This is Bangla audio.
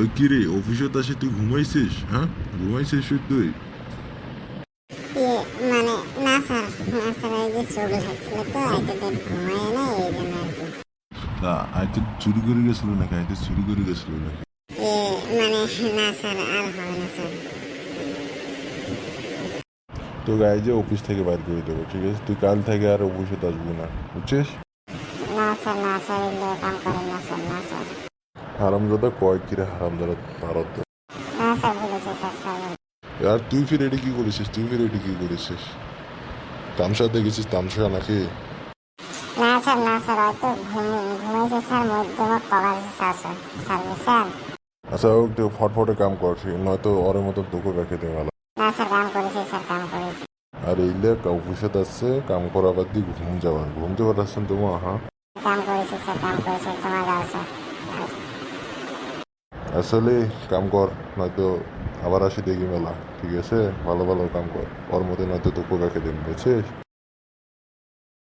ওই কি রে, অফিসত আসে তুই ঘুমাইছিস? হ্যাঁ, ঘুমাইছিস তুই? ইয়ে মানে না স্যার, না স্যার, এই যে চোখ লাগছিল তো আইতে দেন ঘুমায় না এই জন্য আর কি। তা আইতে চুরি করে গেছিল নাকি? আইতে চুরি করে গেছিল নাকি? মানে না স্যার, আর হবে না স্যার। তো গায়ে যে অফিস থেকে বাইর করে দেবো, ঠিক আছে? তুই কাল থেকে আর অফিসে আসবি না, বুঝছিস? না স্যার, না স্যার, এগুলো কাম করেন না স্যার, না স্যার। হারামজাদা কয় কিরে হারামজাদা ভারত। না স্যার, বলেছে স্যার, স্যার আর তুই ফির এটি কি করেছিস? তুই ফির এটি কি করেছিস? তামসা দেখেছিস? তামসা নাকি? না স্যার, না স্যার, হয়তো ঘুমাইছে sir, Madhyamaka cover sir, sir বুঝছেন। আচ্ছা ও একটু ফটফটে কাম করছি, নয়তো ওরের মতো তোকে রেখে দেবে ভালো। না স্যার, কাম করেছি স্যার, কাম করেছি। আর এইলে অফিসে আসছে কাম করা বাদ দিয়ে ঘুম যাবার আসছেন তোমার, হ্যাঁ? কাম করেছি স্যার, কাম করেছি, তোমার যাও স্যার। আসলে কাম কর, নয়তো আবার আসি দেখি মেলা, ঠিক আছে? ভালো ভালো কাম কর, ওর মধ্যে নয়তো তোকে রেখে দেবে, বুঝছিস?